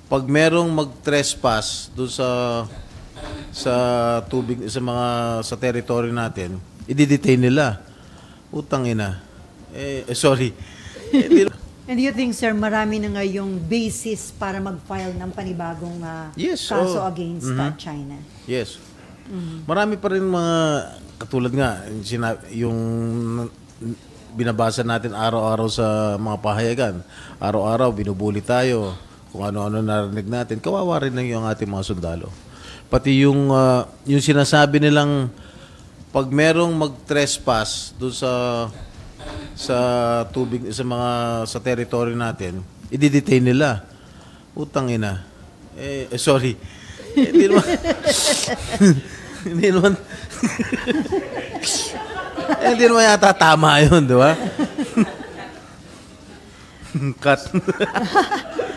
pag merong mag-trespass doon sa tubig, sa territory natin, i-detain nila. Utang ina. Sorry. And do you think, sir, marami na ngayong basis para mag-file ng panibagong Yes, kaso against China? Yes. Marami pa rin mga, katulad nga, yung binabasa natin araw-araw sa mga pahayagan. Araw-araw, binubuli tayo. Kung ano-ano narinig natin. Kawawa rin lang yung ating mga sundalo. Pati yung sinasabi nilang pag merong mag-trespass doon sa tubig, sa territory natin, i-detain nila. Utang ina. Sorry. Hindi naman. Hindi naman. Hindi naman yata tama yun, di ba? Cut.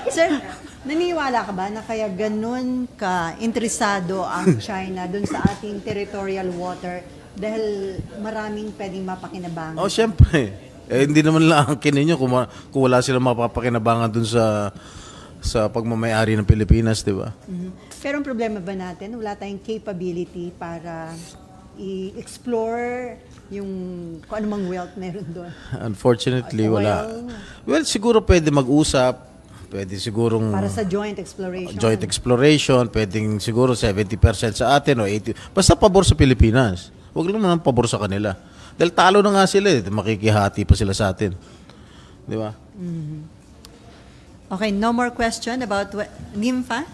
Sir, naniniwala ka ba na kaya ganun ka-interesado ang China dun sa ating territorial water dahil maraming pwedeng mapakinabangan? Siyempre. Hindi naman lang ang kininyo kung wala silang mapapakinabangan dun sa pagmamayari ng Pilipinas, di ba? Pero ang problema ba natin, wala tayong capability para i-explore yung kung anumang wealth meron doon? Unfortunately, wala. Well, siguro pwede mag-usap, pwede sigurong para sa joint exploration. Joint exploration, pwedeng siguro 70% sa atin o 80%. Basta pabor sa Pilipinas. Huwag lang naman pabor sa kanila. Dahil talo na nga sila, makikihati pa sila sa atin. Di ba? Okay, no more question about NIMFA?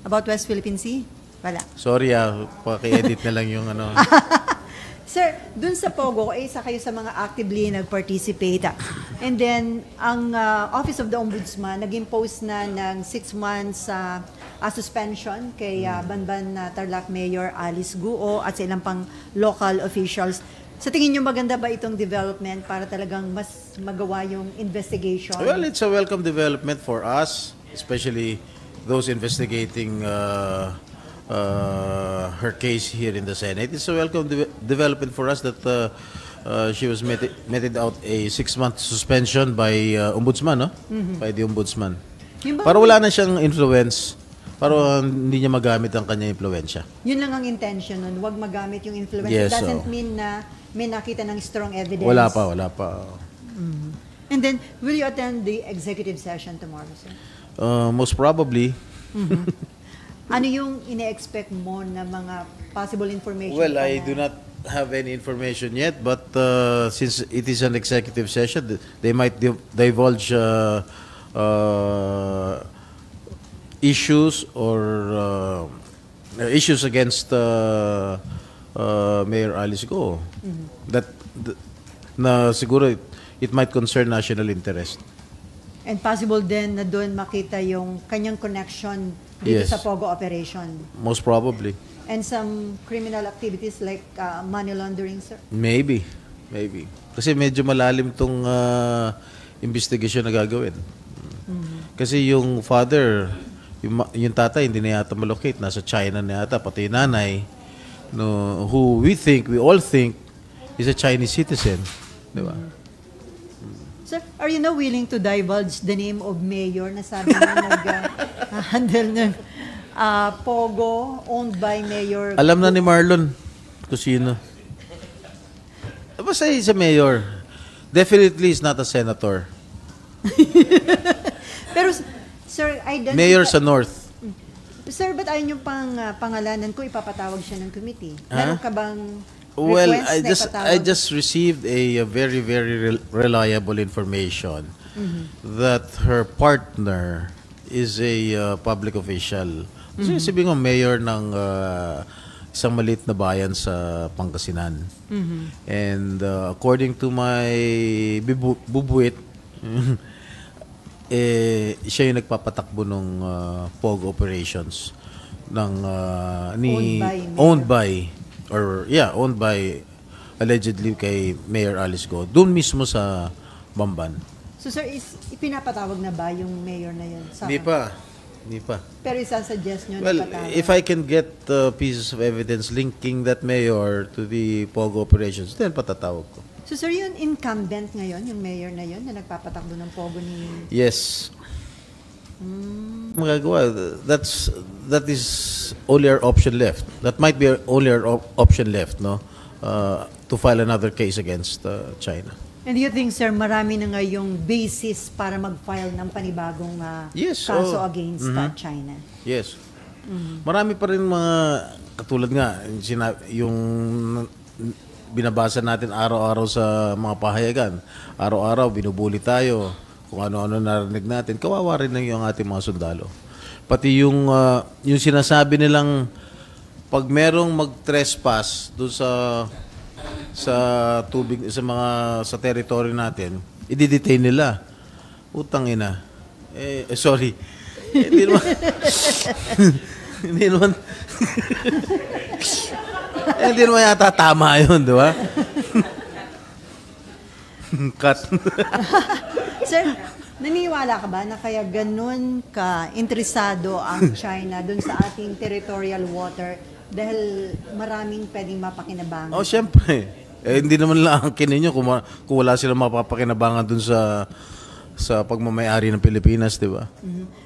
About West Philippine Sea? Wala. Sorry paki-edit na lang yung ano. Sir, dun sa Pogo, isa kayo sa mga actively nag-participate. And then, ang Office of the Ombudsman nag-impose na ng 6 months suspension kay Banban Tarlac Mayor Alice Guo at sa ilang pang local officials. Sa tingin nyo, maganda ba itong development para talagang mas magawa yung investigation? Well, it's a welcome development for us, especially those investigating her case here in the Senate. It's a welcome development for us that she was meted out a 6-month suspension by Ombudsman, no? By the Ombudsman. Para wala na siyang influence, para hindi niya magamit ang kanyang influensya. Yun lang ang intention nun, huwag magamit yung influence. Yes, It doesn't mean na may nakita ng strong evidence. Wala pa. And then, will you attend the executive session tomorrow, sir? Most probably. Ano yung ine-expect mo na mga possible information? Well, I do not have any information yet, but since it is an executive session, they might divulge issues or issues against Mayor Alice Go. Na siguro it might concern national interest. And possible din na doon makita yung kanyang connection dito sa Pogo operation. Most probably. And some criminal activities like money laundering, sir? Maybe. Kasi medyo malalim tong investigation na gagawin. Kasi yung father, yung tatay hindi na yata malocate, nasa China na yata, pati yung nanay, no, who we all think is a Chinese citizen, di ba? Sir, are you now willing to divulge the name of mayor na sabi na nag-handle ng Pogo owned by Mayor? Alam na ni Marlon kung sino. Basta he's a mayor. Definitely he's not a senator. Pero, sir, mayor sa North. Sir, ba't ayaw niyong pangalanan ko ipapatawag siya ng committee? Meron ka bang well, I just received a very, very reliable information that her partner is a public official. So, sabi ko, mayor ng isang maliit na bayan sa Pangasinan. And according to my bubuit, siya yung nagpapatakbo ng POG operations ng owned by allegedly kay Mayor Alice Go doon mismo sa Bamban. So sir, ipinapatawag na ba yung mayor na yun? Hindi pa. Pero isa-suggest nyo na patawag? If I can get pieces of evidence linking that mayor to the POG operations, then patatawag ko. So sir, yun incumbent ngayon, yung mayor na yun na nagpapatakbo ng Pogo ni... Yes. magagawa. That is only our option left. That might be our only our option left, no? To file another case against China. And do you think, sir, marami na ngayong basis para mag-file ng panibagong Yes, kaso against China? Yes. Marami pa rin mga katulad nga yung binabasa natin araw-araw sa mga pahayagan. Araw-araw binubuli tayo kung ano-ano narinig natin. Kawawa rin ng yung ating mga sundalo. Pati yung sinasabi nilang pag merong mag-trespass doon sa tubig sa territory natin, i-detain nila. Utang ina. Sorry. Hindi naman. Hindi naman. Hindi naman yata tama yun, di ba? Cut. Sir, naniniwala ka ba na kaya ganun ka-interesado ang China dun sa ating territorial water dahil maraming pwedeng mapakinabangan? Oh, syempre. Hindi naman lang ang kininyo kung wala silang mapapakinabangan dun sa pagmamayari ng Pilipinas, di ba?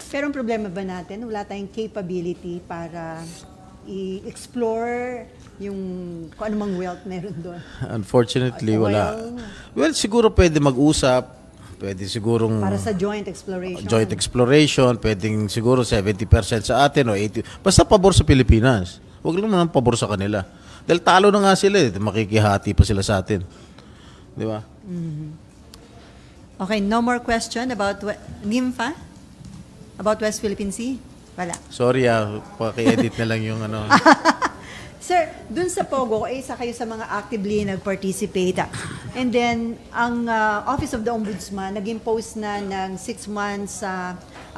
Pero ang problema ba natin, wala tayong capability para i-explore yung kung anumang wealth meron doon? Unfortunately, wala. Well, siguro pwede mag-usap. Pwede sigurong para sa joint exploration. Joint exploration, pwedeng siguro 70% sa atin o 80%. Basta pabor sa Pilipinas. Huwag lang naman pabor sa kanila. Dahil talo na nga sila, makikihati pa sila sa atin. Di ba? Okay, no more question about NIMFA? About West Philippine Sea? Wala. Sorry paki-edit na lang yung ano. Sir, dun sa Pogo, isa kayo sa mga actively nag-participate. And then, ang Office of the Ombudsman nag-impose na ng 6 months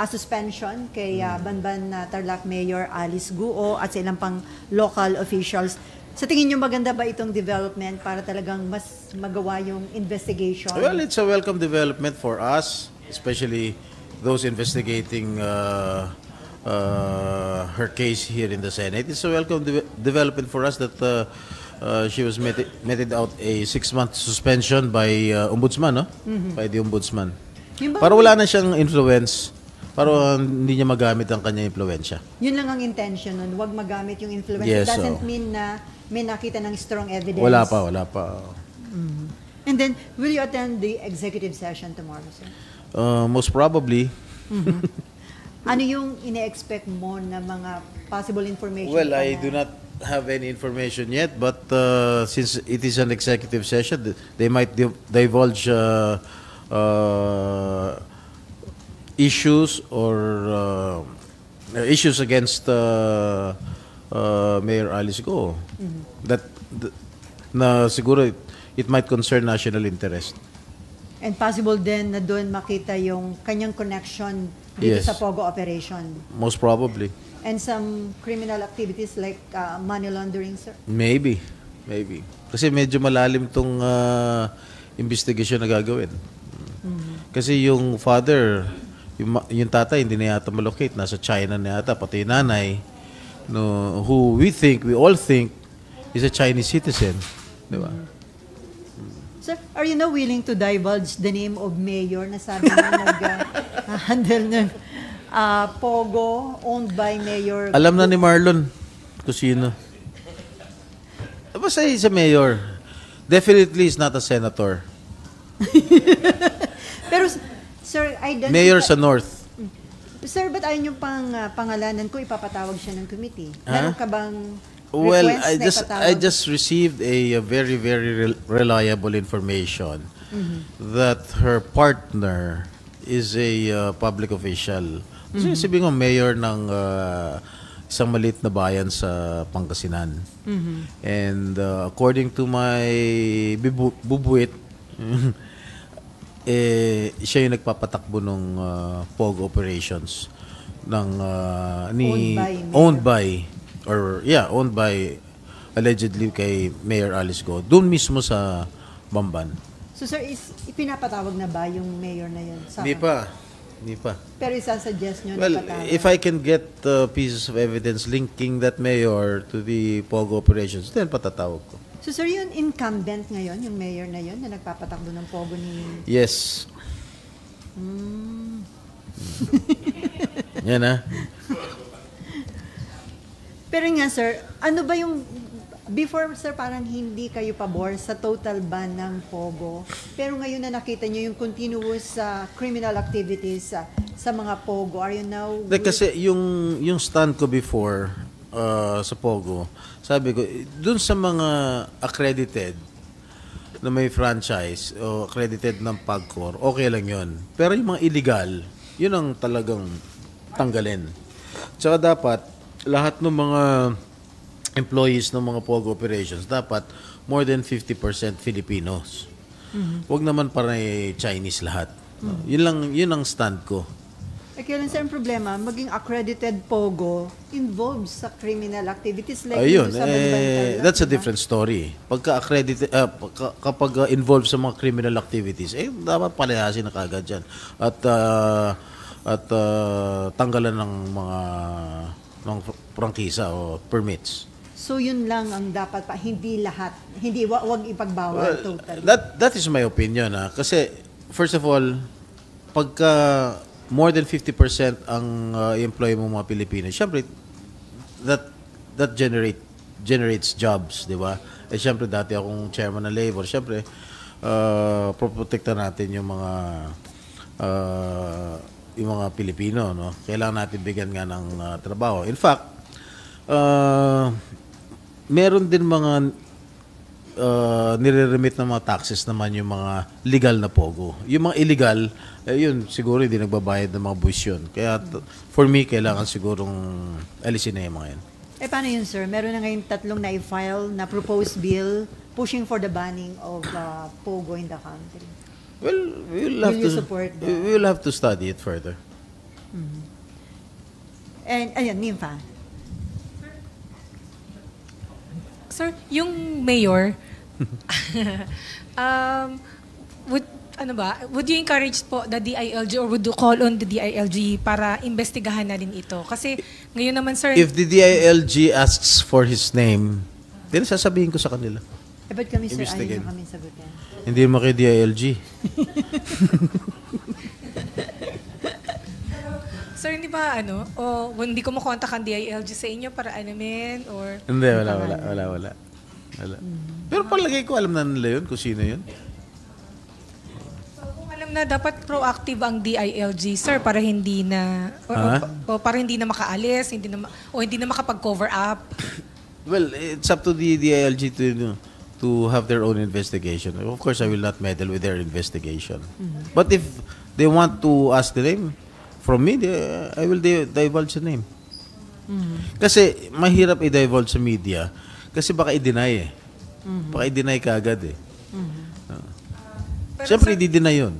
suspension kay Banban Tarlac Mayor Alice Guo at sa ilang pang local officials. Sa tingin niyo maganda ba itong development para talagang mas magawa yung investigation? Well, it's a welcome development for us, especially those investigating her case here in the Senate. It's a welcome development for us that she was meted out a 6-month suspension by Ombudsman, no? By the Ombudsman. Para wala na siyang influence, para hindi niya magamit ang kanyang influensya. Yun lang ang intention nun, huwag magamit yung influence. Yes, It doesn't mean na may nakita ng strong evidence. Wala pa. And then, will you attend the executive session tomorrow, sir? Most probably. Ano yung ine-expect mo na mga possible information? Well, I do not have any information yet, but since it is an executive session, they might divulge issues or issues against Mayor Alice Go. That na siguro it might concern national interest. And possible din na doon makita yung kanyang connection dito Yes. sa Pogo operation. Most probably. And some criminal activities like money laundering, sir? Maybe. Kasi medyo malalim tong investigation na gagawin. Kasi yung father, yung tatay hindi na yata malocate, nasa China na yata, pati yung nanay, no, who we all think is a Chinese citizen, di ba? Sir, are you now willing to divulge the name of mayor na sabi mo nag-handle ng Pogo owned by Mayor? Alam na ni Marlon kung sino. Basta he's a mayor. Definitely he's not a senator. Pero, sir, Mayor sa North. Sir, ba't ayaw niyong pangalanan ko ipapatawag siya ng committee? Huh? Meron ka bang Well, request I just received a very, very reliable information that her partner is a public official. Kasi sabi ko, mayor ng isang maliit na bayan sa Pangasinan. And according to my bubuit, siya yung nagpapatakbo ng POG operations ng owned by allegedly kay Mayor Alice Go doon mismo sa Bamban. So sir, ipinapatawag na ba yung mayor na yun? Hindi pa. Pero isasuggest nyo Well, na patawag? if I can get pieces of evidence linking that mayor to the POG operations, then patatawag ko. So sir, yun incumbent ngayon, yung mayor na yun na nagpapatakbo ng Pogo ni... Yes. Yan ha. Pero nga sir, ano ba yung before sir parang hindi kayo pabor sa total ban ng Pogo. Pero ngayon na nakita niyo yung continuous criminal activities sa mga Pogo. Are you now Kasi yung stand ko before sa Pogo, sabi ko, dun sa mga accredited na may franchise o accredited ng PAGCOR, okay lang yun. Pero yung mga illegal, yun ang talagang tanggalin. Tsaka dapat, lahat ng mga employees ng mga Pogo operations, dapat more than 50% Filipinos. Huwag naman para Chinese lahat. Yun ang stand ko. kaya lang sir, ang problema, maging accredited Pogo involved sa criminal activities like Ayun, sa Banbantal, that's a diba? different story. Pagka accredited, kapag involved sa mga criminal activities, dapat palayasin na kagad yan. At tanggalan ng mga prangkisa o permits. So yun lang ang dapat pa, hindi lahat, hindi wag ipagbawal totally. That is my opinion. Kasi, first of all, pagka more than 50% ang employee mo mga Pilipino, syempre, that generates jobs, di ba? Syempre, dati akong chairman ng labor, syempre, proprotekta natin yung mga Pilipino, no? Kailangan natin bigyan nga ng trabaho. In fact, meron din mga nire-remit ng mga taxes naman yung mga legal na Pogo. Yung mga illegal, yun, siguro hindi nagbabayad ng mga buwis yun. Kaya, for me, kailangan sigurong alisin na yung mga yan. Paano yun, sir? Meron na ngayon 3 na i-file na proposed bill pushing for the banning of Pogo in the country. Well, Will you support that? we'll have to study it further. And, ayun, Nympha. Sir, yung mayor, would you encourage po the DILG or would you call on the DILG para investigahan na rin ito? Kasi ngayon naman, sir... If the DILG asks for his name, then sasabihin ko sa kanila. Ba't kami, sir, Investigate. ayaw na kami sagutin? Hindi mo kay DILG. Sir, hindi ba hindi ko makontak ang DILG sa inyo para or... Hindi, wala. Pero palagay ko, alam na nila yun kung sino yun. So, kung alam na dapat proactive ang DILG, sir, para hindi na para hindi na makaalis, hindi na makapag-cover up. Well, it's up to the DILG to have their own investigation. Of course, I will not meddle with their investigation. But if they want to ask the name from me, I will divulge the name. Kasi mahirap i-divulge sa media kasi baka i-deny eh. Baka i-deny ka agad eh. Siyempre, i-deny yun.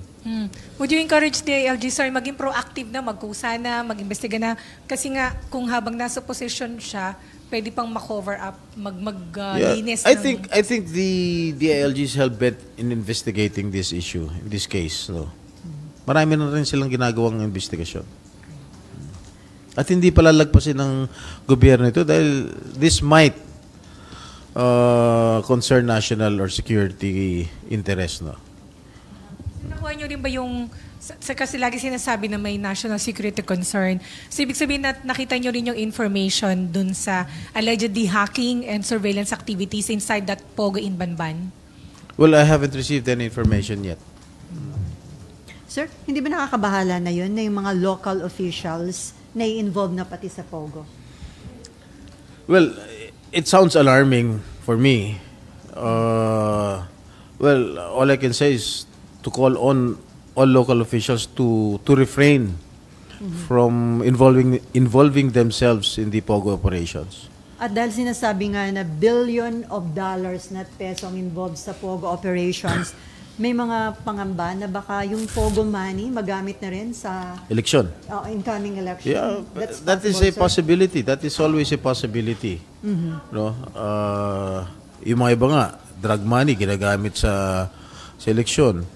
Would you encourage the DILG, sir, maging proactive na, magkusa na, mag-imbestiga na? Kasi nga, kung habang nasa position siya, pwede pang ma-cover up, maglinis. I think the DILG is hell-bent in investigating this issue, in this case. No? Marami na rin silang ginagawang investigasyon. At hindi pala lagpasin ng gobyerno ito dahil this might concern national or security interest. No? Nakuha nyo rin ba yung, kasi lagi sinasabi na may national security concern. So, ibig sabihin na nakita nyo rin yung information dun sa allegedly hacking and surveillance activities inside that Pogo in Banban? Well, I haven't received any information yet. Sir, hindi ba nakakabahala na yun na yung mga local officials na i-involve na pati sa Pogo? Well, it sounds alarming for me. Well, all I can say is to call on all local officials to refrain from involving themselves in the Pogo operations. At dahil sinasabi nga na billion of dollars na peso ang involved sa Pogo operations, may mga pangamba na baka yung Pogo money magamit na rin sa Election. Incoming election. Yeah, That's that is possible, a sir. possibility. That is always a possibility. No? Yung mga iba nga, drug money ginagamit sa eleksyon.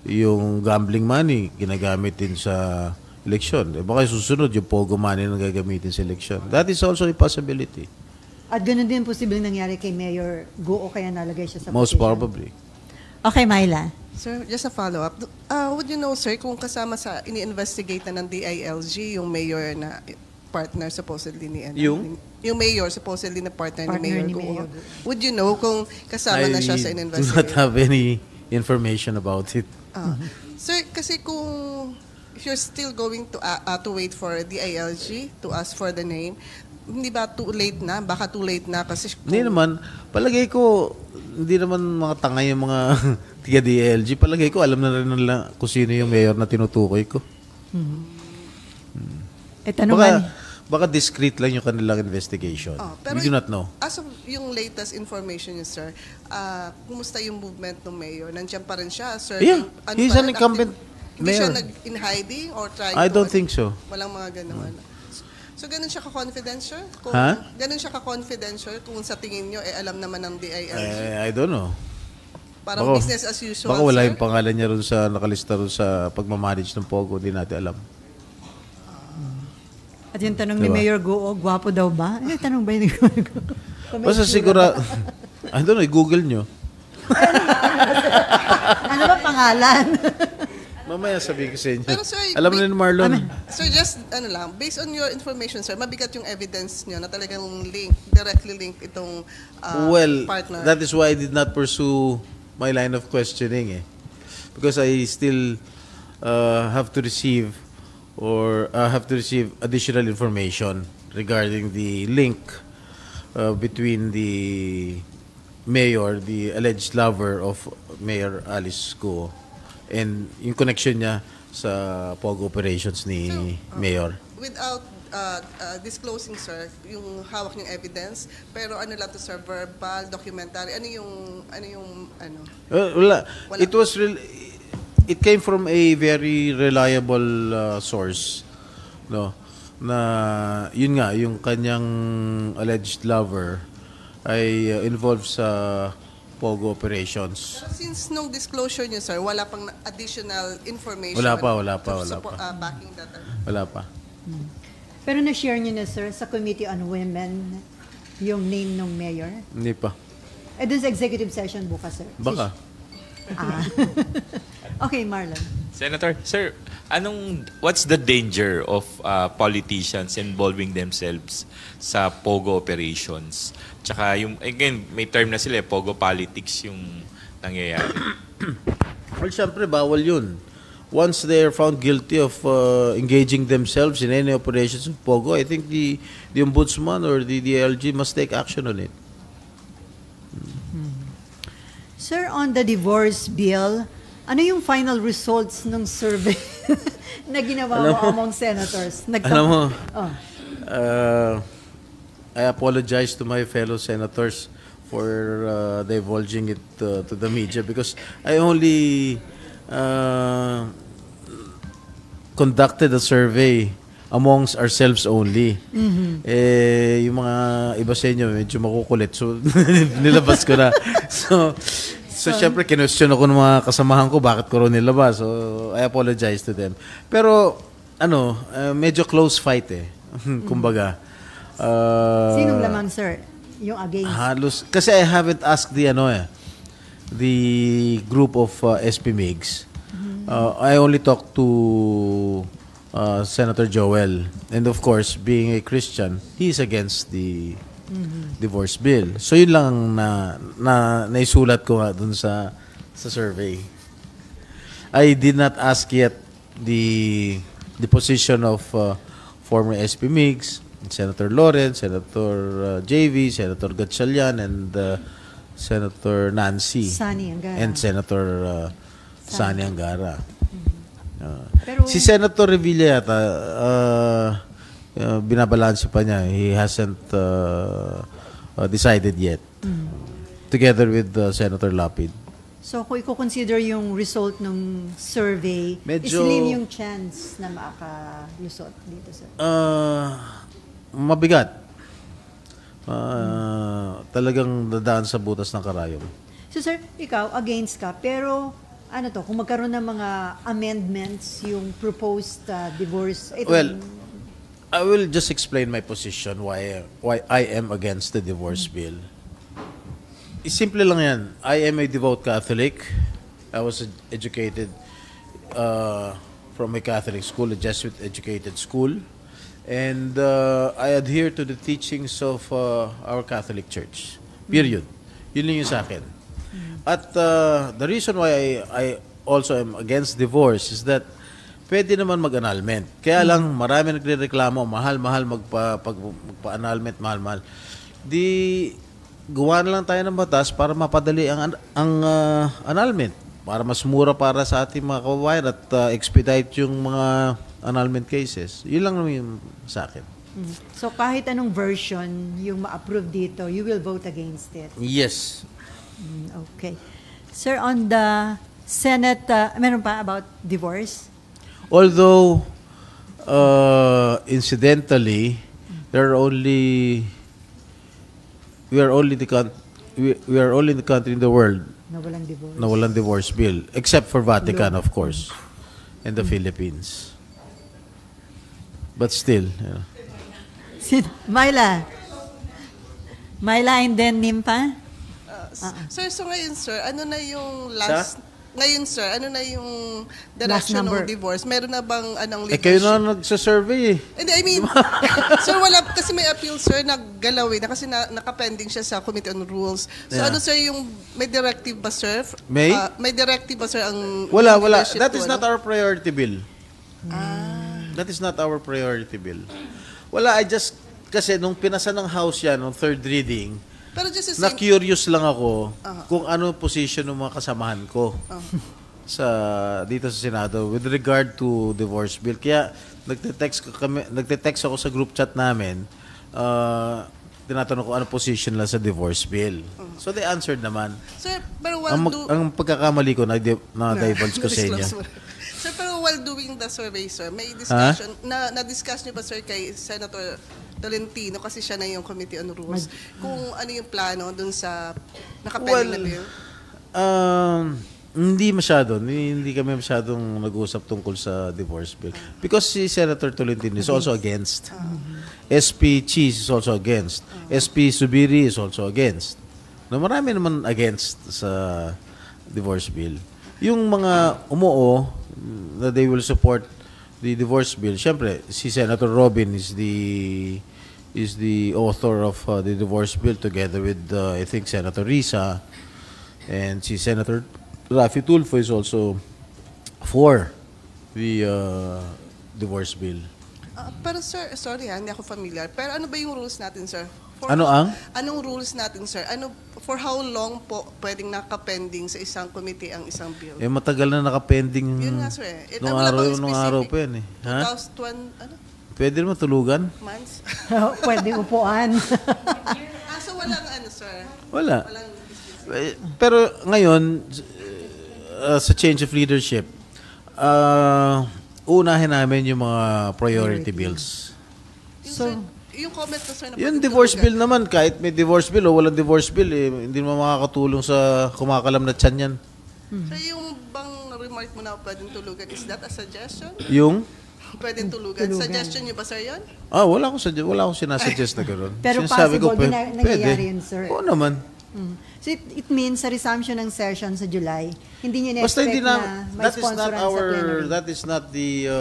Yung gambling money ginagamit din sa eleksyon. Baka susunod yung Pogo money na gagamitin sa eleksyon. That is also a possibility. At ganoon din posibleng nangyari kay Mayor Go o kaya nalagay siya sa Most position. probably. Okay, Myla. Sir, just a follow-up. Would you know, sir, kung kasama sa ini-investigate na ng DILG yung mayor na partner supposedly ni yung mayor supposedly na partner ni Mayor Guo? Would you know kung kasama na siya sa I do in-investigate? not have any information about it. Sir, kasi kung if you're still going to wait for DILG to ask for the name, hindi ba too late na? Baka too late na kasi Hindi naman. Palagay ko, hindi naman mga tanga yung mga tiga DLG. Palagay ko, alam na rin nila kung sino yung mayor na tinutukoy ko. Baka discreet lang yung kanilang investigation. We do not know. As of yung latest information niyo, sir, kumusta yung movement ng mayor? Nandiyan pa rin siya, sir? Yeah, he's an incumbent Hindi siya mayor. in hiding or trying I don't think so. Walang mga ganun. So, ganun siya ka-confidential? Ganun siya ka-confidential kung sa tingin nyo, alam naman ng DILG? I don't know. Parang business as usual, baka wala sir? yung pangalan niya ron sa nakalista ron sa pagmamanage ng Pogo. Hindi natin alam. At yung tanong ni Mayor Guo, gwapo daw ba? Tanong ba yun? Basta siguro, I don't know, i-google nyo. Ano ba pangalan? Mamaya sabihin ko sa inyo. Pero, sir, alam na ni Marlon. Sir, just, based on your information, sir, mabigat yung evidence nyo na talagang directly link itong partner. That is why I did not pursue my line of questioning. Because I still have to receive additional information regarding the link between the mayor, the alleged lover of Mayor Alice Guo, and yung connection niya sa Pogo operations ni Mayor. Without disclosing, sir, yung hawak niyong evidence, pero ano lang to, sir, verbal, documentary, ano yung Wala. It came from a very reliable source, no, na yun nga, yung kanyang alleged lover ay involved sa Pogo operations. Pero since nung disclosure niyo, sir, wala pang additional information? Wala pa. Backing that? Wala pa. Pero na-share niyo na, sir, sa Committee on Women yung name ng mayor? Hindi pa. Dun sa executive session bukas, sir? Baka. Okay, Marlon. Senator, sir, what's the danger of politicians involving themselves sa Pogo operations? Tsaka again, may term na sila, Pogo politics yung nangyayari. Well, syempre, bawal yun. Once they are found guilty of engaging themselves in any operations of Pogo, I think the Ombudsman or the DLG must take action on it. Sir, on the divorce bill, ano yung final results ng survey na ginawa mo among senators? Alam mo, I apologize to my fellow senators for divulging it to the media because I only conducted a survey amongst ourselves only. Yung mga iba sa inyo medyo makukulit, so nilabas ko na. So syempre, kinwestiyon ako ng mga kasamahan ko bakit ko rin nilabas. So, I apologize to them. Pero, medyo close fight kumbaga. Sinong lamang, sir? Yung against? Halos. Kasi I haven't asked the group of SP MIGs. I only talked to Senator Joel. And of course, being a Christian, he's against the divorce bill. So yun lang na naisulat ko nga dun sa survey. I did not ask yet the position of former SP MIGs, Senator Lawrence, Senator JV, Senator Gatchalian, and Senator Nancy. Sani Angara. And Senator Sani Angara. Pero, Si Senator Revilla yata, binabalanse pa niya. He hasn't decided yet. Together with Senator Lapid. so, kung i-consider yung result ng survey, slim yung chance na makakalusot dito, sir? Mabigat. Talagang dadaan sa butas ng karayom. So, sir, ikaw, against ka, pero kung magkaroon ng mga amendments yung proposed divorce, Well, I will just explain my position why I am against the divorce bill. Simple lang yan. I am a devout Catholic. I was educated from a Catholic school, a Jesuit-educated school. And I adhere to the teachings of our Catholic Church. Period. Yun lang yung sa akin. At the reason why I also am against divorce is that pwede naman mag-annulment. Kaya lang, marami nagre-reklamo, mahal-mahal magpa-annulment, mahal-mahal. Di, gawa na lang tayo ng batas para mapadali ang annulment. Para mas mura para sa ating mga kababayan at expedite yung mga annulment cases. Yun lang naman yung sa akin. So kahit anong version yung ma-approve dito, you will vote against it? Yes. Okay. Sir, on the Senate, meron pa about divorce? Although, incidentally, we are only the country in the world na walang divorce bill, except for Vatican, of course, and the Philippines. But still, Myla and then Nimpa? Sir, so ngayon, sir, ano na yung last... Ngayon, sir, ano na yung direction ng divorce? Meron na bang anong leadership? kayo na nagsasurvey eh. Hindi, I mean, sir, wala, kasi may appeal, sir, naggalawin na kasi nakapending siya sa Committee on Rules. So ano, sir, yung may directive ba, sir? May? May directive ba, sir, ang... Wala. That is not our priority bill. That is not our priority bill. Wala, kasi nung pinasa ng House yan, nung third reading, pero just na-curious lang ako kung ano position ng mga kasamahan ko dito sa Senado with regard to divorce bill. Kaya nagte-text ako sa group chat namin, tinatanong ko ano position lang sa divorce bill. So they answered naman. Sir, pero ang pagkakamali ko na-divulge ko sa inyo. Sir, pero while doing the survey, sir, may discussion, na-discuss niyo ba, sir, kay Senator Tolentino, kasi siya na yung Committee on Rules, kung ano yung plano dun sa nakapending na bill? Hindi masyado. Hindi kami masyadong nag-uusap tungkol sa divorce bill. Because si Senator Tolentino is also against. SP Cheese is also against. SP Subiri is also against. No, marami naman against sa divorce bill. Yung mga umuo na they will support the divorce bill, syempre, si Senator Robin is the author of the divorce bill together with, I think, Senator Risa. And si Senator Raffy Tulfo is also for the divorce bill. Pero sir, sorry hindi ako familiar. Pero ano ba yung rules natin, sir? Anong rules natin, sir? For how long po pwedeng nakapending sa isang committee ang isang bill? Matagal na nakapending. Yun nga, sir. Nung araw pa yan eh. 2020, ano? Pwede naman tulugan? Months? Pwede upuan. So walang sir? Wala. Pero ngayon, sa change of leadership, unahin namin yung mga priority bills. Yung comment na, sir, na yung divorce bill naman, kahit may divorce bill o walang divorce bill, hindi naman makakatulong sa kumakalam na tiyan yan. So yung bang remark mo na pwedeng tulugan, is that a suggestion? Yung? Pwedeng tulugan. Suggestion niyo ba, sir, yun? Wala akong sinasuggest na gano'n. Pero sinasabi possible din nangyayari yun, sir. Oo naman. So it means sa resumption ng session sa July, hindi niyo na-expect na may sponsoran sa plenary? That is not the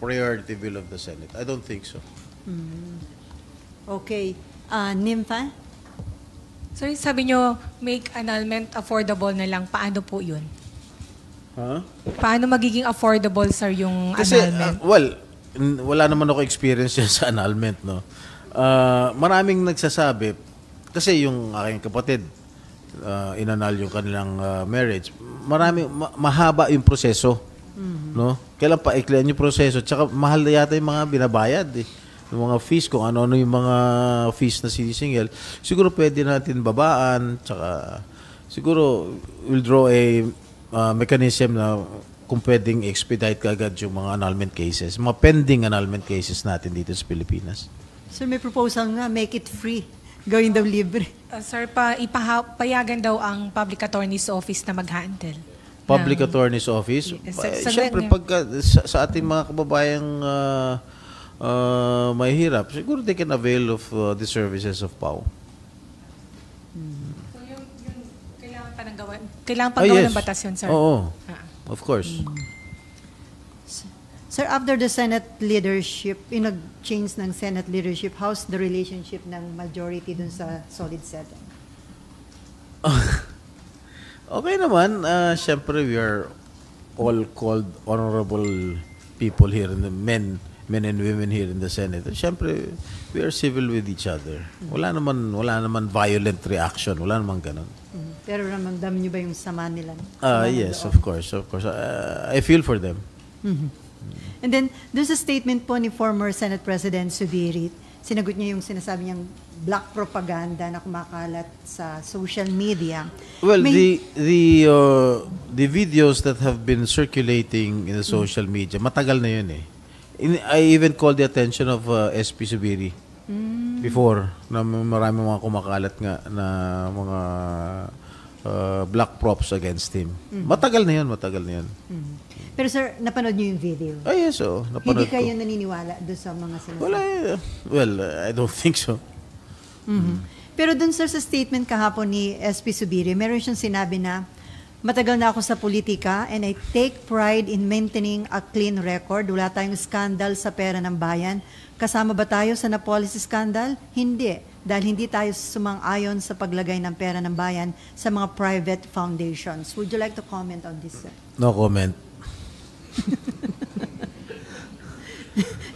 priority bill of the Senate. I don't think so. Okay. Nympha? Sir, sabi nyo, make annulment affordable na lang. Paano po yun? Paano magiging affordable, sir, yung annulment? Wala naman ako experience yan sa annulment, no? Maraming nagsasabi, kasi yung aking kapatid, inannul yung kanilang marriage. Mahaba yung proseso, no? Kailan paiklian yung proseso, tsaka mahal na yata yung mga binabayad, yung mga fees, kung ano-ano yung mga fees na sinisingil. Siguro pwede natin babaan, tsaka siguro we'll draw a mechanism na kung pwedeng expedite kaagad yung mga annulment cases, mga pending annulment cases natin dito sa Pilipinas. Sir, may proposal nga, make it free. Gawin daw libre. Sir, payagan daw ang Public Attorney's Office na mag-handle. Public Attorney's Office? Siyempre, sa ating mga kababayang may hirap, siguro they can avail of the services of PAO. So yung kailangan pa ng gawan? Kailangan paggawa ng batas yun, sir. Oo. Of course. Sir, after the Senate leadership, yung nag-change ng Senate leadership, how's the relationship ng majority dun sa Solid 7? Okay naman. Siyempre, we are all called honorable people here, in the men and women here in the Senate. Siyempre, we are civil with each other. Wala naman violent reaction. Wala naman ganun. Pero ramdam niyo ba yung sama nila? Yes, of course. I feel for them. And then, there's a statement po ni former Senate President Subiri. Sinagot niya yung sinasabi niyang black propaganda na kumakalat sa social media. Well, the videos that have been circulating in the social media, matagal na yun eh. I even called the attention of SP Subiri before na marami mga kumakalat nga na mga black props against him. Matagal na yun. Pero sir, napanood niyo yung video? Yes, napanood Hindi kayo naniniwala doon sa mga sinasabi? Well, I don't think so. Pero doon sir, sa statement kahapon ni SP Subiri, meron siyang sinabi na, matagal na ako sa politika and I take pride in maintaining a clean record. Wala tayong scandal sa pera ng bayan. Kasama ba tayo sa na-policy scandal? Hindi. Dahil hindi tayo sumang-ayon sa paglagay ng pera ng bayan sa mga private foundations. Would you like to comment on this, sir? No comment.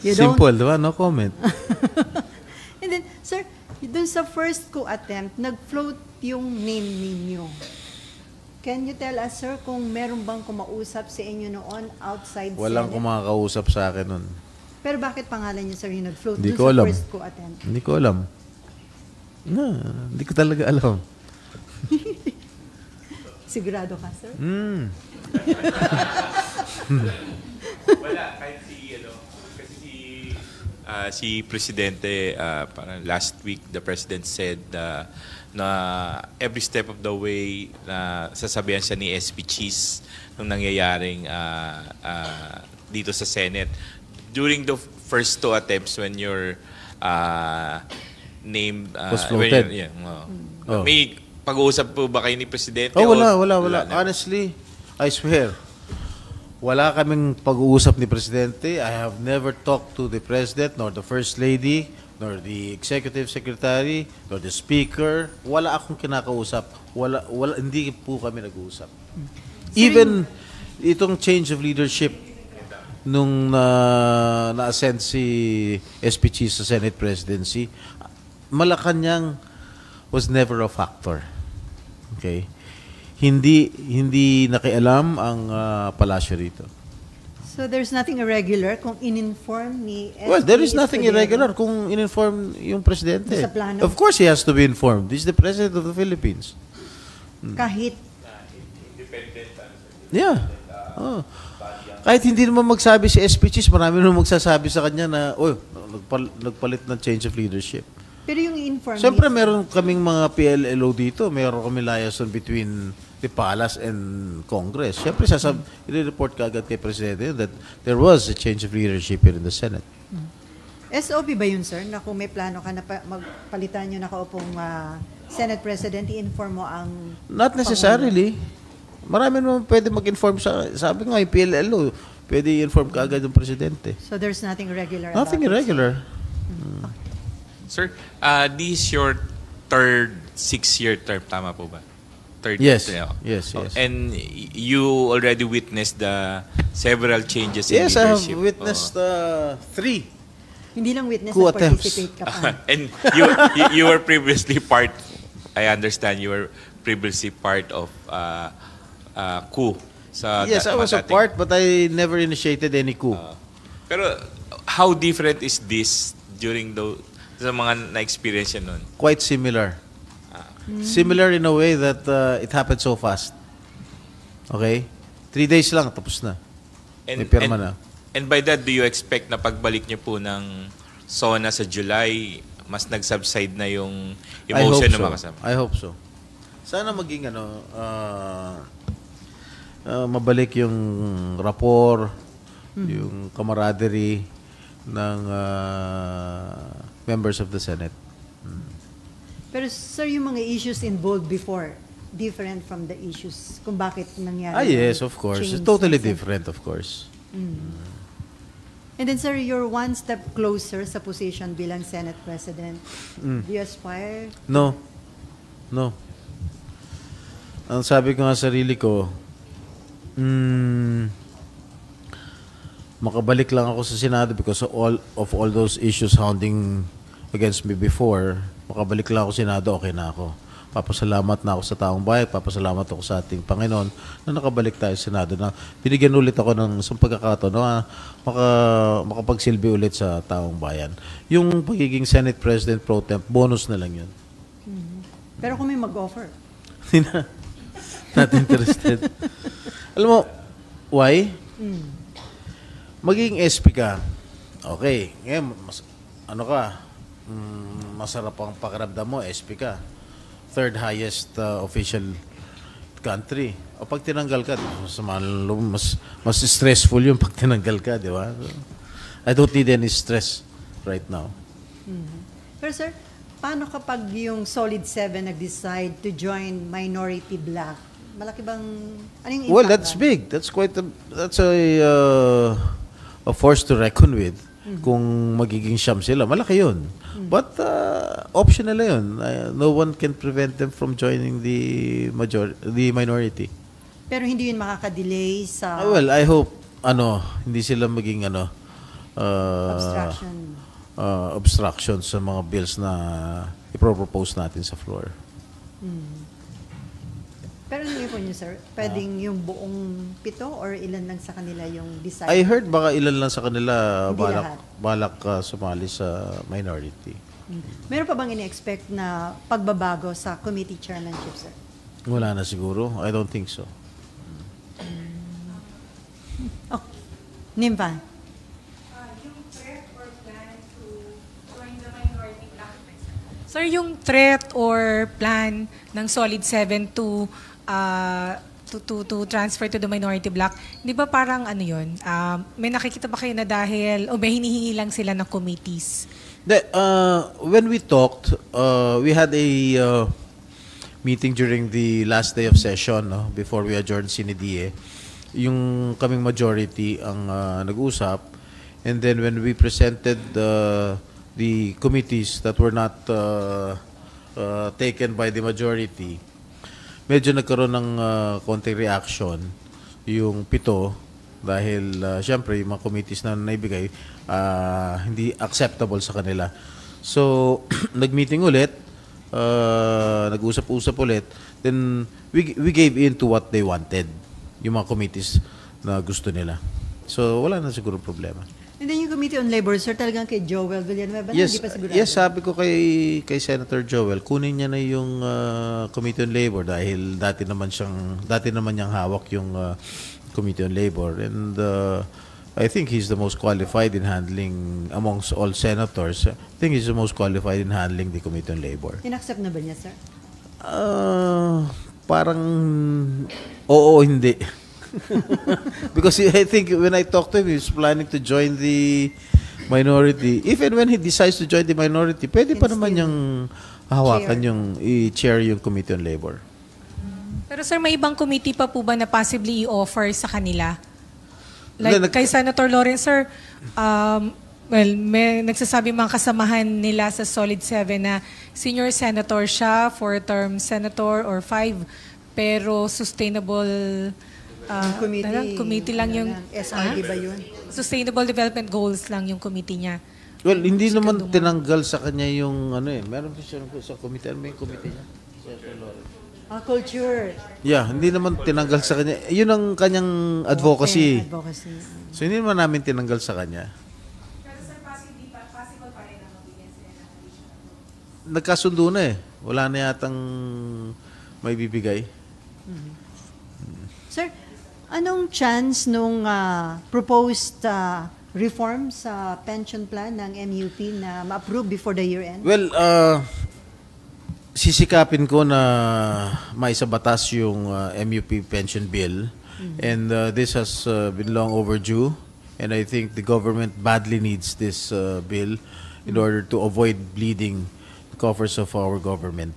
Don't? Simple, diba? No comment. And then, sir, dun sa first coup attempt, nag-float yung name ninyo. Can you tell us, sir, kung meron bang kumausap sa inyo noon outside Walang Senate? kumakausap sa akin nun. Pero bakit pangalan niyo, sir, yung nag-float Hindi dun ko sa alam. first coup attempt? Hindi ko alam. Hindi ko talaga alam. Sigurado ka, sir? Wala, kahit si Presidente, parang last week, the President said na every step of the way na sasabihan siya ni SP Cheese nung nangyayaring dito sa Senate. During the first two attempts when your name was floated. May pag-uusap po ba kayo ni Presidente? Wala. Na? Honestly, I swear, wala kaming pag-uusap ni Presidente. I have never talked to the President, nor the First Lady, nor the Executive Secretary, nor the Speaker. Wala akong kinakausap. Hindi po kami nag-uusap. Even itong change of leadership nung na-ascend si SP Cheese sa Senate Presidency, Malacanang was never a factor. Okay? Hindi nakialam ang palasyo rito. So there's nothing irregular kung in-inform ni SP Well, there is nothing Escudero irregular kung in-inform yung presidente. sa plano? Of course, he has to be informed. This is the President of the Philippines. Kahit Yeah. Kahit hindi naman magsabi si SP Cheese, marami naman magsasabi sa kanya na, nagpalit ng change of leadership. pero yung inform Siyempre, meron kaming mga PLLO dito. Meron kami liaison between the Palace and Congress. Siyempre, i-report ka agad kay Presidente that there was a change of leadership here in the Senate. SOP ba yun, sir? Na kung may plano ka na magpalitan yung nakaupong Senate President, i-inform mo ang Not necessarily. Marami naman pwede mag-inform sabi nga, yung PLLO, pwede i-inform ka agad yung Presidente. So there's nothing irregular Nothing about irregular. Sir, this is your third 6-year term, tama po ba? Third Yes. term. Yes. And you already witnessed the several changes in Yes, I have leadership. witnessed 3. Hindi lang witness Coup na attempts. participate ka pa. And you were previously part, I understand you were previously part of coup. Yes, I was a part, but I never initiated any coup. Pero how different is this during sa mga na-experience nun? Quite similar. Similar in a way that it happened so fast. Okay? 3 days lang, tapos na. May pirma na. And by that, do you expect na pagbalik niyo po ng SONA sa July, mas nag-subside na yung emotion ng mga kasama? I hope so. Sana maging mabalik yung rapport, yung camaraderie ng members of the Senate. Pero sir, yung mga issues involved before, different from the issues kung bakit nangyari. Yes, of course. change It's totally ng- different, of course. And then, sir, you're one step closer sa position bilang Senate President. Do you aspire? No. No. Ang sabi ko nga sa sarili ko, makabalik lang ako sa Senado because of all those issues hounding against me before. Makabalik lang ako sa Senado, okay na ako. Papasalamat na ako sa taong bayan, papasalamat ako sa ating Panginoon na nakabalik tayo sa Senado na binigyan ulit ako ng isang pagkakataon na makapagsilbi ulit sa taong bayan. Yung pagiging Senate President Pro Temp, bonus na lang yun. Pero kung may mag-offer. Hindi na. Not interested. Alam mo, why? Magiging SP ka. Okay. Ngayon, masarap ang pakiramdam mo, SP ka. Third highest official country. O pag tinanggal ka, mas stressful yung pag tinanggal ka, di ba? I don't need any stress right now. Pero sir, paano kapag yung Solid 7 nag-decide to join Minority Black? Malaki bang, anong impact? Well, that's big. That's a force to reckon with. Kung magiging siyam sila, malaki yun. But optional na yun. No one can prevent them from joining the minority. Pero hindi yun makaka-delay sa Well, I hope hindi sila maging obstruction sa mga bills na ipropropose natin sa floor. Pero ano yun po niyo, sir? Pwedeng yung buong 7 or ilan lang sa kanila yung decide? I heard baka ilan lang sa kanila Hindi lahat. balak sumali sa minority. Meron pa bang ini-expect na pagbabago sa committee chairmanship, sir? Wala na siguro. I don't think so. Oh, Nimpa. Yung threat or plan to join the minority black. Sir, yung threat or plan ng Solid 7 to transfer to the minority block, di ba parang yun? May nakikita ba kayo na dahil, o may hinihingi lang sila ng committees? When we talked, we had a meeting during the last day of session before we adjourned Sinidie. Yung kaming majority ang nag-usap. And then when we presented the committees that were not taken by the majority, medyo nagkaroon ng konting reaction yung 7 dahil syempre yung mga committees na naibigay hindi acceptable sa kanila. So, nag-meeting ulit, nag-usap-usap ulit, then we gave in to what they wanted, yung mga committees na gusto nila. So, wala na siguro problema. And then yung Committee on Labor, sir, talagang kay Joel Villanueva na, hindi pa sigurado. Yes, sabi ko kay Senator Joel, kunin niya na yung Committee on Labor dahil dati naman niyang hawak yung Committee on Labor, and I think he's the most qualified in handling amongst all senators. I think he's the most qualified in handling the Committee on Labor. In-accept na ba niya, sir? Parang oo, hindi. Because I think when I talked to him, he's planning to join the minority. Even when he decides to join the minority, pwede pa naman niyang hawakan yung i-chair yung Committee on Labor. Pero sir, may ibang committee pa po ba na possibly i-offer sa kanila? Like kay Senator Lawrence, sir, may nagsasabi mga kasamahan nila sa Solid 7 na senior senator siya, 4-term senator or 5, pero sustainable committee lang yung SRD ba yun? Sustainable Development Goals lang yung committee niya. Well, hindi naman tinanggal sa kanya yung meron pa siya sa committee. Ano ba yung committee niya? Culture. Yeah, hindi naman tinanggal sa kanya. Yun ang kanyang advocacy. Advocacy. So, hindi naman namin tinanggal sa kanya. Pero sir, possible pa rin ang mabigyan sila ng additional. Nagkasundo na eh. Wala na yatang may bibigay. Sir, anong chance nung proposed reform sa pension plan ng MUP na ma-approve before the year end? Well, sisikapin ko na maisabatas yung MUP pension bill. And this has been long overdue. And I think the government badly needs this bill in order to avoid bleeding the coffers of our government.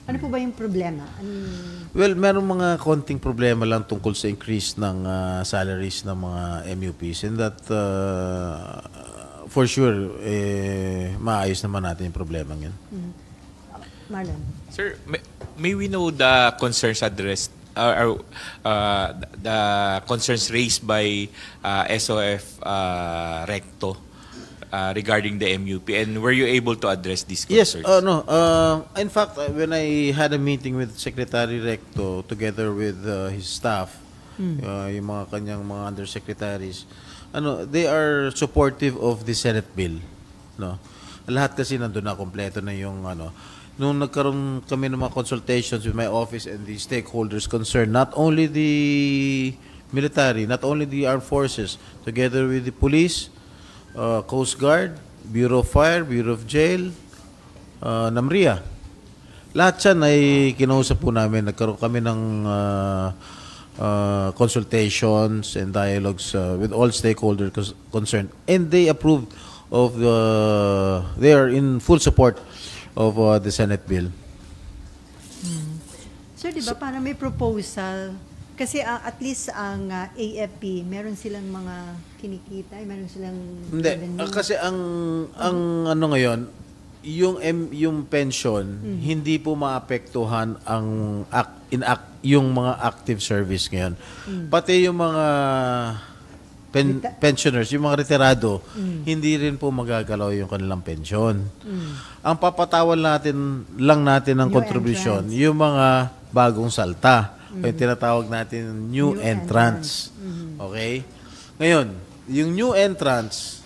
Ano po ba yung problema? Well, merong mga konting problema lang tungkol sa increase ng salaries ng mga MUPs, and that for sure maayos naman natin yung problema yan. Marlon? Sir, may we know the concerns addressed the concerns raised by SOF Recto regarding the MUP, and were you able to address these Yes, concerns? no. In fact, when I had a meeting with Secretary Recto together with his staff, yung mga kanyang mga undersecretaries, they are supportive of the Senate bill, no. Lahat kasi nandun na, kompleto na yung nung nagkaroon kami ng mga consultations with my office and the stakeholders concerned, not only the military, not only the armed forces, together with the police, Coast Guard, Bureau of Fire, Bureau of Jail, NAMRIA. Lahat yan ay kinausap po namin. Nagkaroon kami ng consultations and dialogues with all stakeholders concerned. And they approved of they are in full support of the Senate bill. Sir, di ba parang may proposal? Kasi at least ang AFP, meron silang mga kinikita, meron silang Hindi, revenue. kasi ang ngayon, yung pension, hindi po maapektuhan yung mga active service ngayon. Pati yung mga pensioners, yung mga retirado, hindi rin po magagalaw yung kanilang pensyon. Ang papatawan lang natin ng New kontribusyon, entrants. yung mga bagong salta. Yung tinatawag natin new entrants. Okay? Ngayon, yung new entrants,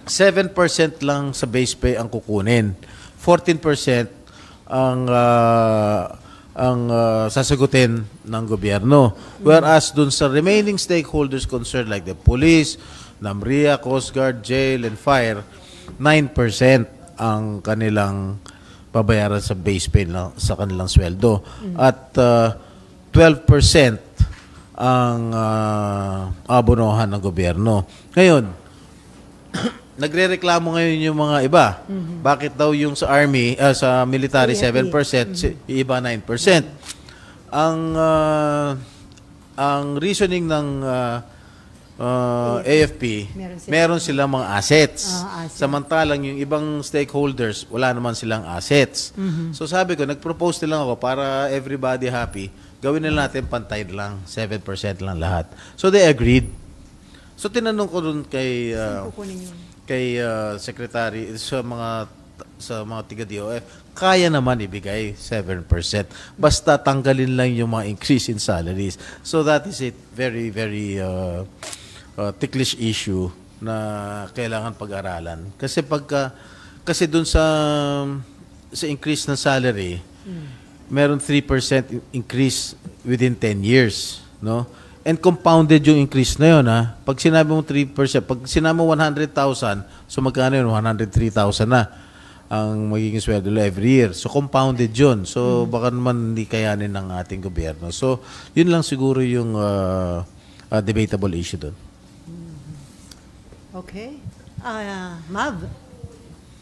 7% lang sa base pay ang kukunin. 14% ang sasagutin ng gobyerno. Whereas dun sa remaining stakeholders concerned like the police, NAMRIA, Coast Guard, Jail, and Fire, 9% ang kanilang babayaran sa base pay sa kanilang sweldo. At 12% ang abonohan ng gobyerno. Ngayon, nagrereklamo ngayon yung mga iba. Bakit daw yung sa army, sa military 7%, yung iba 9%. Ang reasoning ng AFP, meron silang mga assets. Samantalang yung ibang stakeholders, wala naman silang assets. So sabi ko, nag-propose lang ako para everybody happy, gawin na natin pantay lang, 7% lang lahat. So they agreed. So tinanong ko dun kay secretary sa mga tiga DOF, kaya naman ibigay 7%. Basta tanggalin lang yung mga increase in salaries. So that is a very, very ticklish issue na kailangan pag-aralan. Kasi dun sa increase ng salary, meron 3% increase within 10 years, no? And compounded yung increase na yun, ha? Pag sinabi mo 3%, pag sinabi mo 100,000, so magkano yun? 103,000 na ang magiging sweldo every year. So compounded yun. So baka naman hindi kayanin ng ating gobyerno. So yun lang siguro yung debatable issue doon. Okay. Mav,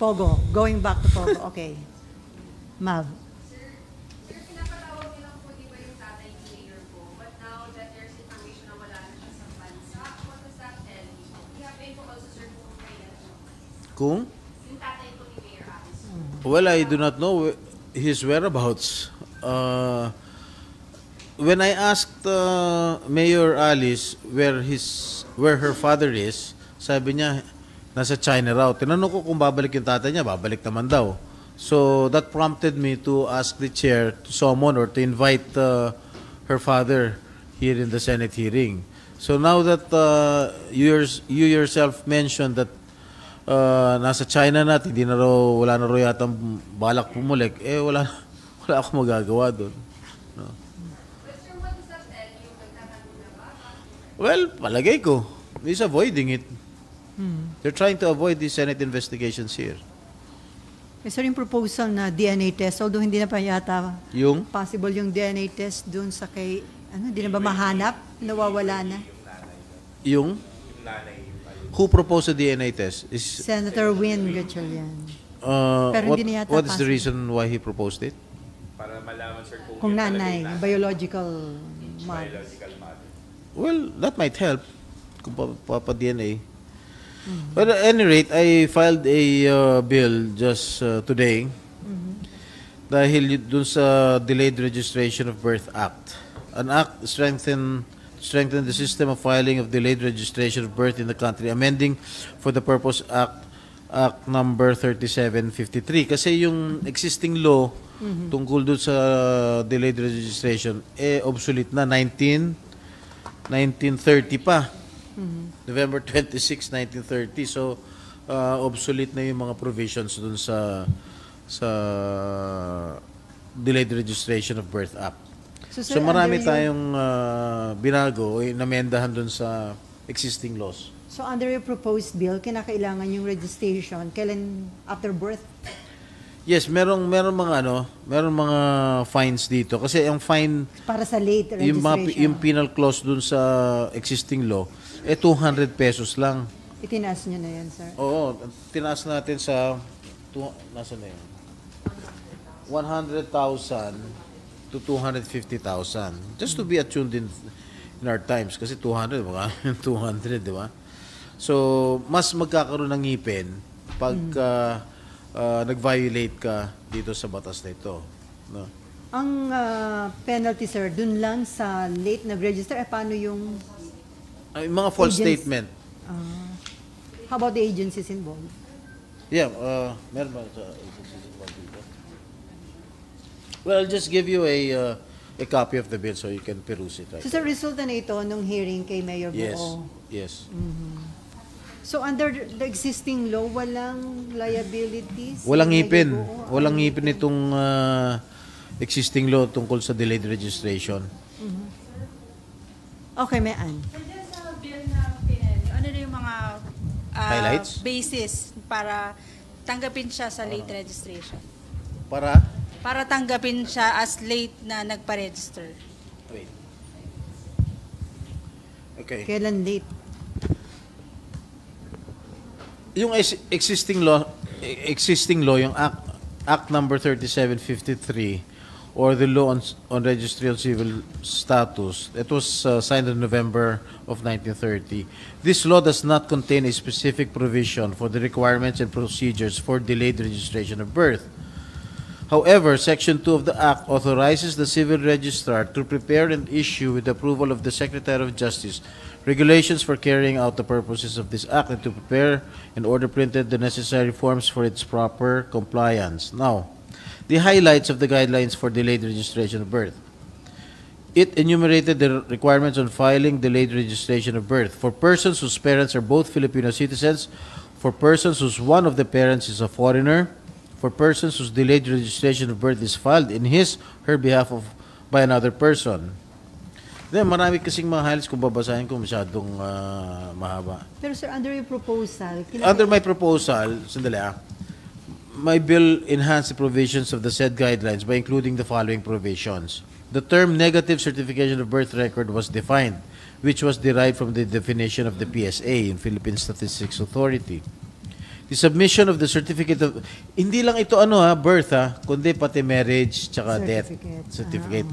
Pogo. Going back to Pogo. Okay. Mav. Sir, pinapatawag nilang po di ba yung tatay ni Mayor po, but now that there's information na wala na siya sa bansa, what does that tell you? We have been po also, sir, kung kailan Kung? yung tatay po ni Mayor Alice. Well, I do not know his whereabouts. When I asked Mayor Alice where her father is, sabi niya nasa China raw. Tinanong ko kung babalik yung tatay niya, babalik naman daw. So that prompted me to ask the chair to summon or to invite her father here in the Senate hearing. So now that you yourself mentioned that nasa China na, hindi na raw, wala na raw yata balak pumulik, wala akong magagawa doon. No. But sir, what does that tell you? Nagtatanong na ba? Well, palagay ko, he's avoiding it. They're trying to avoid these Senate investigations here. Isa rin proposal na DNA test, although hindi na pa yata Yung? possible yung DNA test dun sa kay, hindi na ba mahanap? Nawawala na. Yung? Who proposed the DNA test? Is Senator Win Gatchalian. what Pero hindi na yata is the possible. reason why he proposed it? malaman, sir, Kung yun talaga nanay, yung biological mother. biological mother. Well, that might help kung papa-DNA. But at any rate, I filed a bill just today dahil dun sa Delayed Registration of Birth Act. An act strengthen the system of filing of delayed registration of birth in the country, amending for the purpose Act number 3753. Kasi yung existing law tungkol dun sa delayed registration, obsolete na, 1930 pa. November 26, 1930. So, obsolete na yung mga provisions dun sa Delayed Registration of Birth Act. sir, So, marami under your- tayong binago, inamendahan dun sa existing laws. So under your proposed bill, kinakailangan yung registration kailan after birth? Yes, merong mga fines dito kasi ang fine Para sa late yung registration. yung penal clause dun sa existing law 200 pesos lang. Itinaas nyo na yan, sir. Oo, tinaas natin sa nasa na yun? 100,000 to 250,000 just to be attuned in our times kasi 200 baka 200, di ba? So, mas magkakaroon ng ngipin pag nag-violate ka dito sa batas na ito. No? Ang penalty, sir, dun lang sa late nag-register, paano yung... Ay, mga false Agents- statement. How about the agencies involved? Yeah, meron ba sa dito? Well, I'll just give you a copy of the bill so you can peruse it. Right? So, sa resulta na ito nung hearing kay Mayor Yes, Buo, yes. so under the existing law, walang liabilities? Walang Mayor ngipin. Buo? Walang ngipin itong existing law tungkol sa delayed registration. Okay, may Ann. Nandiyan sa bill na pinili, ano na yung mga Highlights? basis para tanggapin siya sa late registration? Para? Para tanggapin siya as late na nagpa-register. Wait. Okay. Kailan late? Yung existing law, yung Act number 3753 or the law on registry of civil status, it was signed in November of 1930. This law does not contain a specific provision for the requirements and procedures for delayed registration of birth. However, Section 2 of the Act authorizes the civil registrar to prepare and issue with the approval of the Secretary of Justice regulations for carrying out the purposes of this Act and to prepare and order printed the necessary forms for its proper compliance. Now, the highlights of the guidelines for delayed registration of birth. It enumerated the requirements on filing delayed registration of birth for persons whose parents are both Filipino citizens, for persons whose one of the parents is a foreigner, for persons whose delayed registration of birth is filed in her behalf by another person. Then, marami kasing mga highlights kung babasahin ko masyadong mahaba. Pero sir, under your proposal, Under my proposal, sandali my bill enhanced the provisions of the said guidelines by including the following provisions. The term negative certification of birth record was defined, which was derived from the definition of the PSA in Philippine Statistics Authority. The submission of the certificate of, hindi lang ito birth kundi pati marriage tsaka death certificate.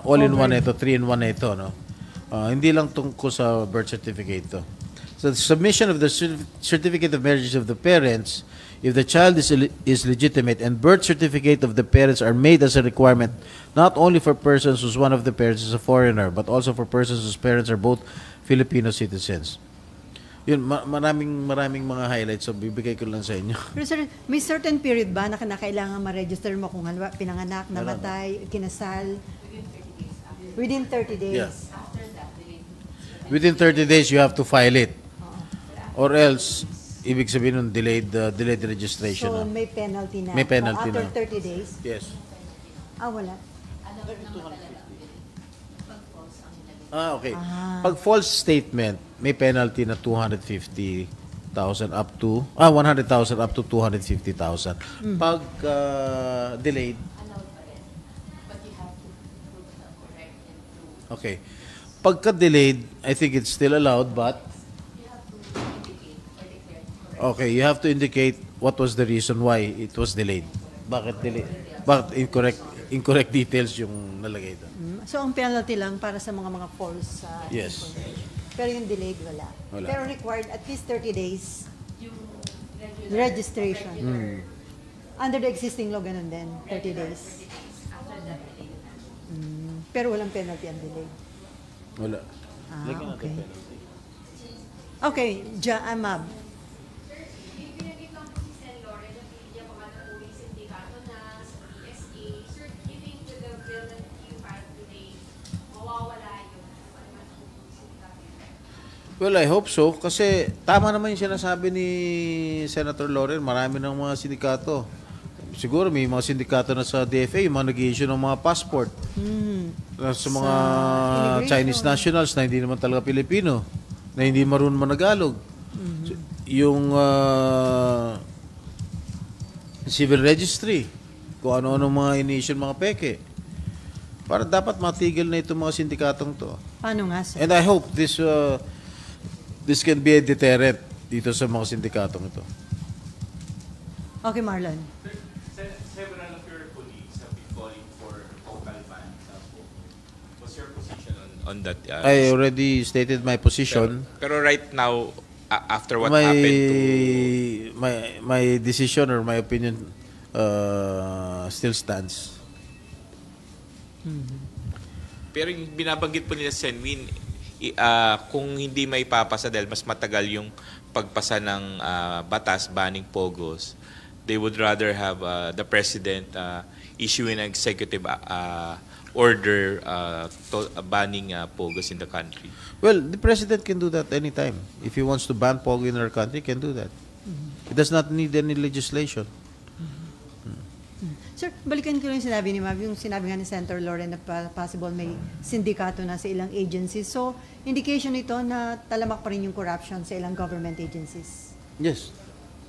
All in one ito, 3-in-1 na ito, no? Hindi lang tungkol sa birth certificate ito. So the submission of the certificate of marriage of the parents, if the child is legitimate, and birth certificate of the parents are made as a requirement not only for persons whose one of the parents is a foreigner, but also for persons whose parents are both Filipino citizens. Yun, maraming mga highlights, so bibigay ko lang sa inyo. Pero sir, may certain period ba na kailangan ma-register mo kung halimbawa pinanganak, namatay, kinasal? Within 30 days. Yeah. Within 30 days, you have to file it. Or else, ibig sabihin nun, delayed registration. So na. may penalty na. May penalty after na. 30 days? Yes. Wala. Okay. Pag false statement, may penalty na 250,000 up to 100,000 up to 250,000. Pag delayed, okay. Pagka delayed, I think it's still allowed, but okay, you have to indicate what was the reason why it was delayed. Bakit delayed? Bakit incorrect details yung nalagay doon. So, ang penalty lang para sa mga false Yes. information. Pero yung delayed, wala. Wala. Pero required at least 30 days registration. Under the existing law, ganun din, 30 days. Pero walang penalty ang delay. Wala. Okay. Okay, Amab. Yung pinagit lang po si Sen. Lauren, na hindi niya pa man po yung sindikato na sa PSA. Sir, do you think with the bill that you filed today, mawawala yung naman po yung sindikato? Well, I hope so. Kasi tama naman yung sinasabi ni Senator Lauren. Marami ng mga sindikato. Siguro may mga sindikato na sa DFA, yung mga nag-i-issue ng mga passport. Sa mga immigration. Chinese nationals na hindi naman talaga Pilipino, na hindi marunong managalog. So, yung civil registry, kung ano-ano mga ini-issue mga peke. Para dapat matigil na itong mga sindikatong to. Paano nga, sir? And I hope this can be a deterrent dito sa mga sindikatong ito. Okay, Marlon. Several of your colleagues have been calling for total ban. What's your position on that? I already stated my position. Pero right now, after what happened to... My decision or my opinion still stands. Pero yung binabanggit po nila Senwin, kung hindi may papasa dahil mas matagal yung pagpasa ng batas banning pogos, they would rather have the president issue an executive order banning pogos in the country. Well, the president can do that anytime. If he wants to ban pogo in our country, he can do that. He does not need any legislation. Sir, balikan ko yung sinabi ni Ma'am, yung sinabi nga ni Senator Lauren na possible may sindikato na sa ilang agencies. So, indication ito na talamak pa rin yung corruption sa ilang government agencies. Yes.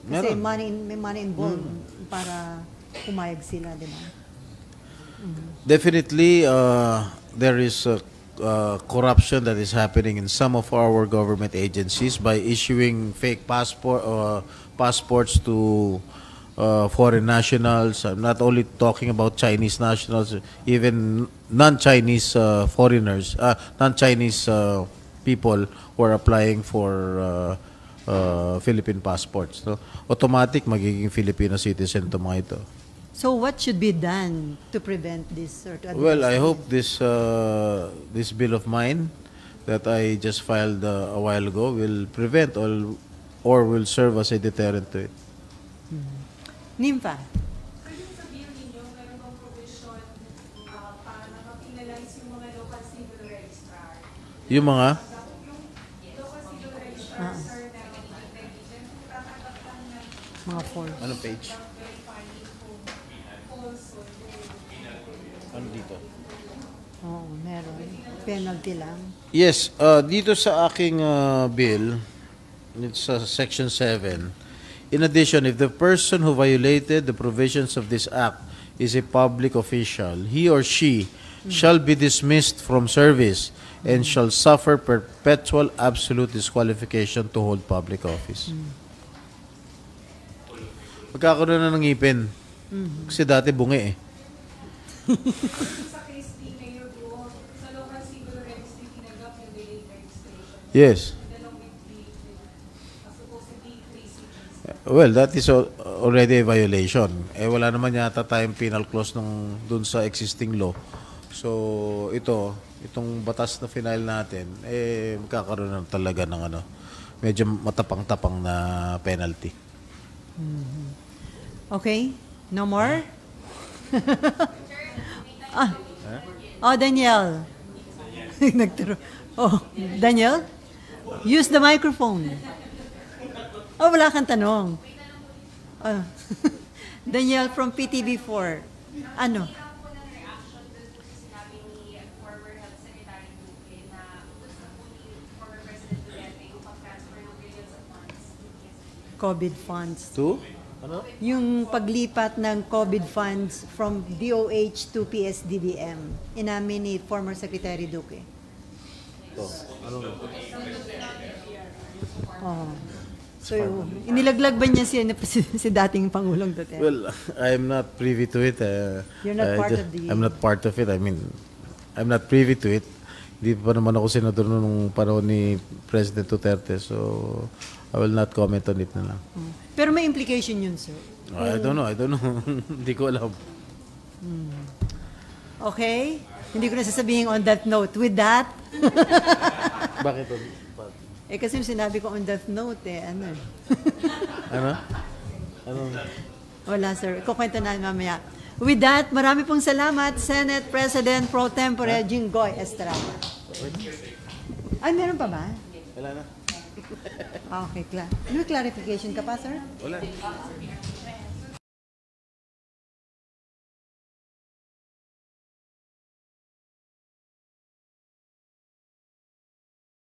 Kasi Meron. may money involved para pumayag sila, di ba? Definitely, there is corruption that is happening in some of our government agencies by issuing fake passports to foreign nationals. I'm not only talking about Chinese nationals, even non-Chinese foreigners, non-Chinese people who are applying for Philippine passports. So, automatic magiging Filipino citizen to mga ito. So, what should be done to prevent this? Or to Well, I address hope this bill of mine that I just filed a while ago will prevent or will serve as a deterrent to it. Nympha. Pwede sa bill ninyo, meron bang provision para ma-penalize yung mga local civil registrar? Yung mga Yung local civil registrars are negligent. Tatanggap lang ng Mga force. anong page? verifying kung false or Ano dito? Oo, meron. Penalty lang. Yes, dito sa aking bill, it's section 7. In addition, if the person who violated the provisions of this act is a public official, he or she shall be dismissed from service and shall suffer perpetual absolute disqualification to hold public office. Magkakaroon na ng ngipin. Kasi dati bungi eh. sa case ni Mayor Guo, sa local civil registry, tinanggap yung delayed registration. Yes. Along with the supposedly 3 CPs. Well, that is already a violation. Eh, wala naman yata tayong penal clause dun sa existing law. So, itong batas na final natin, eh, magkakaroon na talaga ng medyo matapang-tapang na penalty. Okay? No more? Danielle. Nagturo. Danielle? Use the microphone. Wala kang tanong. Danielle from PTV4. Ano? COVID funds. Two? Yung paglipat ng COVID funds from DOH to PSDBM, inamin ni former Secretary Duque. Oh. So, inilaglag ba niya si dating Pangulong Duterte? Well, I'm not privy to it. You're not part of the... I'm not part of it. I mean, I'm not privy to it. Hindi pa naman ako senador nung panahon ni President Duterte. So, I will not comment on it na lang. Pero may implication yun, sir. I don't know. Hindi ko alam. Okay? Hindi ko na sasabihin on that note. With that, Bakit? kasi sinabi ko on that note, ano? Ano? Wala, sir. Kukwento na mamaya. With that, marami pong salamat, Senate President Pro Tempore Jinggoy Estrada. Ay, meron pa ba? Wala na. Okay, may clarification ka pa, sir? Wala.